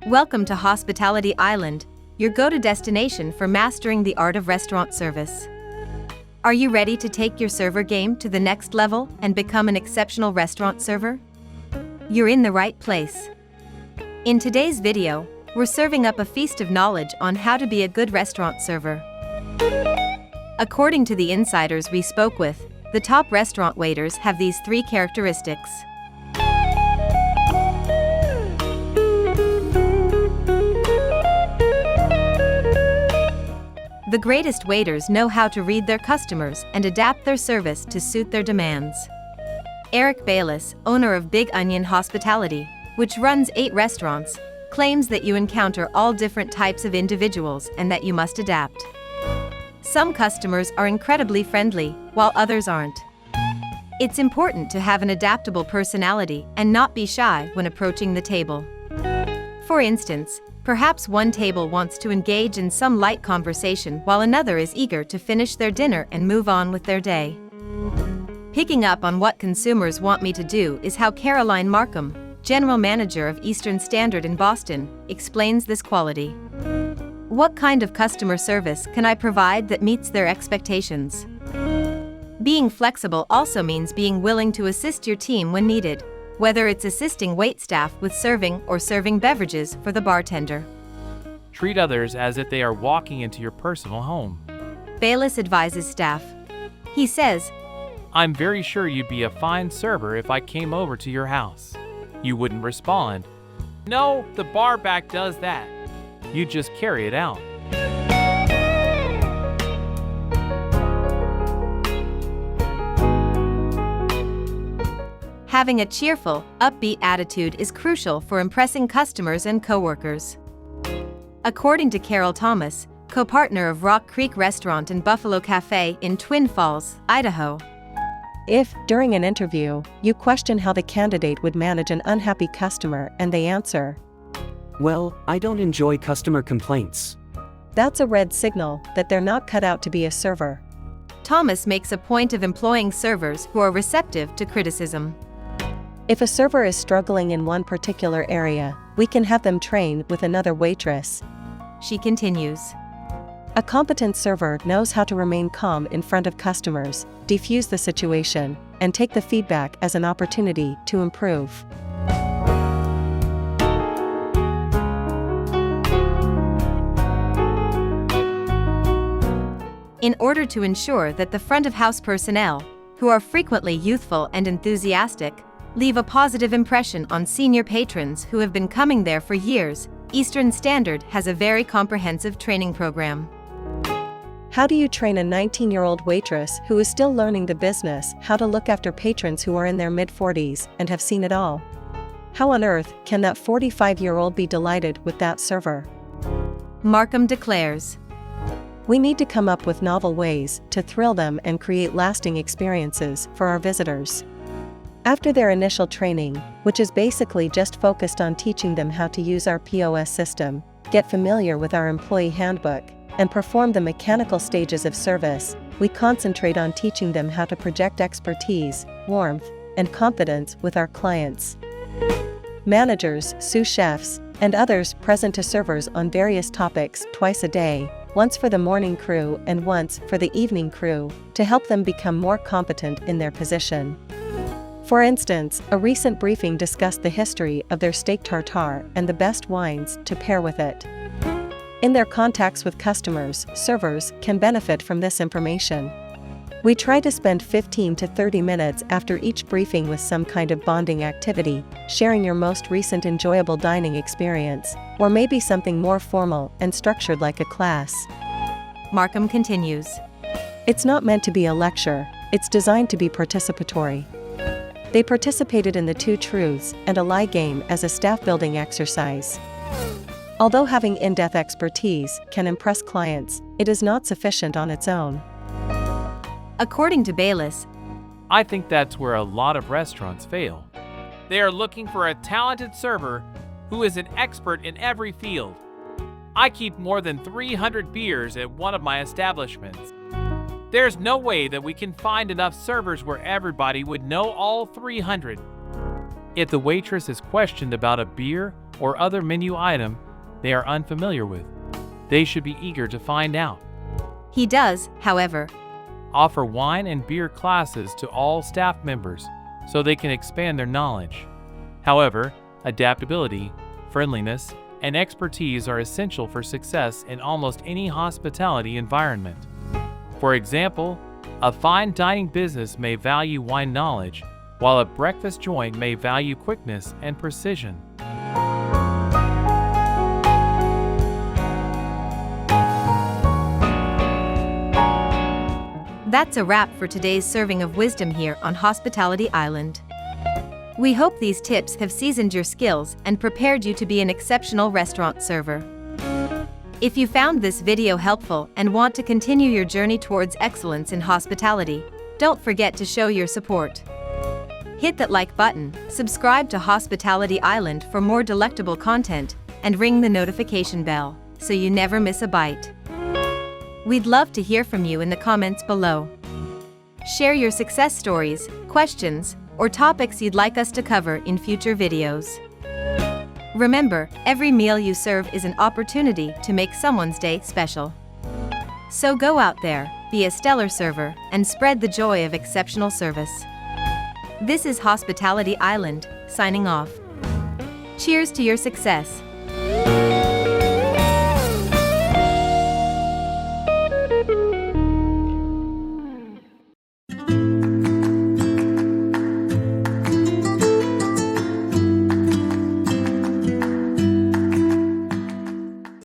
Welcome to Hospitality Island, your go-to destination for mastering the art of restaurant service. Are you ready to take your server game to the next level and become an exceptional restaurant server? You're in the right place. In today's video, we're serving up a feast of knowledge on how to be a good restaurant server. According to the insiders we spoke with, the top restaurant waiters have these 3 characteristics. The greatest waiters know how to read their customers and adapt their service to suit their demands. Eric Bayless, owner of Big Onion Hospitality, which runs 8 restaurants, claims that you encounter all different types of individuals and that you must adapt. Some customers are incredibly friendly, while others aren't. It's important to have an adaptable personality and not be shy when approaching the table. For instance, perhaps one table wants to engage in some light conversation while another is eager to finish their dinner and move on with their day. Picking up on what consumers want me to do is how Caroline Markham, General Manager of Eastern Standard in Boston, explains this quality. What kind of customer service can I provide that meets their expectations? Being flexible also means being willing to assist your team when needed, whether it's assisting waitstaff with serving or serving beverages for the bartender. Treat others as if they are walking into your personal home. Bayless advises staff. He says, I'm very sure you'd be a fine server if I came over to your house. You wouldn't respond, no, the bar back does that. You just carry it out. Having a cheerful, upbeat attitude is crucial for impressing customers and coworkers. According to Carol Thomas, co-partner of Rock Creek Restaurant and Buffalo Cafe in Twin Falls, Idaho. If, during an interview, you question how the candidate would manage an unhappy customer and they answer, "Well, I don't enjoy customer complaints," that's a red signal that they're not cut out to be a server. Thomas makes a point of employing servers who are receptive to criticism. If a server is struggling in one particular area, we can have them train with another waitress. She continues. A competent server knows how to remain calm in front of customers, defuse the situation, and take the feedback as an opportunity to improve. In order to ensure that the front-of-house personnel, who are frequently youthful and enthusiastic, leave a positive impression on senior patrons who have been coming there for years, Eastern Standard has a very comprehensive training program. How do you train a 19-year-old waitress who is still learning the business how to look after patrons who are in their mid-40s and have seen it all? How on earth can that 45-year-old be delighted with that server? Markham declares. We need to come up with novel ways to thrill them and create lasting experiences for our visitors. After their initial training, which is basically just focused on teaching them how to use our POS system, get familiar with our employee handbook, and perform the mechanical stages of service, we concentrate on teaching them how to project expertise, warmth, and confidence with our clients. Managers, sous chefs, and others present to servers on various topics twice a day, once for the morning crew and once for the evening crew, to help them become more competent in their position. For instance, a recent briefing discussed the history of their steak tartare and the best wines to pair with it. In their contacts with customers, servers can benefit from this information. We try to spend 15 to 30 minutes after each briefing with some kind of bonding activity, sharing your most recent enjoyable dining experience, or maybe something more formal and structured like a class. Markham continues. It's not meant to be a lecture, it's designed to be participatory. They participated in the 2 truths and a lie game as a staff-building exercise. Although having in-depth expertise can impress clients, it is not sufficient on its own. According to Bayless, I think that's where a lot of restaurants fail. They are looking for a talented server who is an expert in every field. I keep more than 300 beers at one of my establishments. There's no way that we can find enough servers where everybody would know all 300. If the waitress is questioned about a beer or other menu item they are unfamiliar with. They should be eager to find out. He does, however, Offer wine and beer classes to all staff members so they can expand their knowledge. However, adaptability, friendliness, and expertise are essential for success in almost any hospitality environment. For example, a fine dining business may value wine knowledge, while a breakfast joint may value quickness and precision. That's a wrap for today's serving of wisdom here on Hospitality Island. We hope these tips have seasoned your skills and prepared you to be an exceptional restaurant server. If you found this video helpful and want to continue your journey towards excellence in hospitality, don't forget to show your support. Hit that like button, subscribe to Hospitality Island for more delectable content, and ring the notification bell so you never miss a bite. We'd love to hear from you in the comments below. Share your success stories, questions, or topics you'd like us to cover in future videos. Remember, every meal you serve is an opportunity to make someone's day special. So go out there, be a stellar server, and spread the joy of exceptional service. This is Hospitality Island, signing off. Cheers to your success.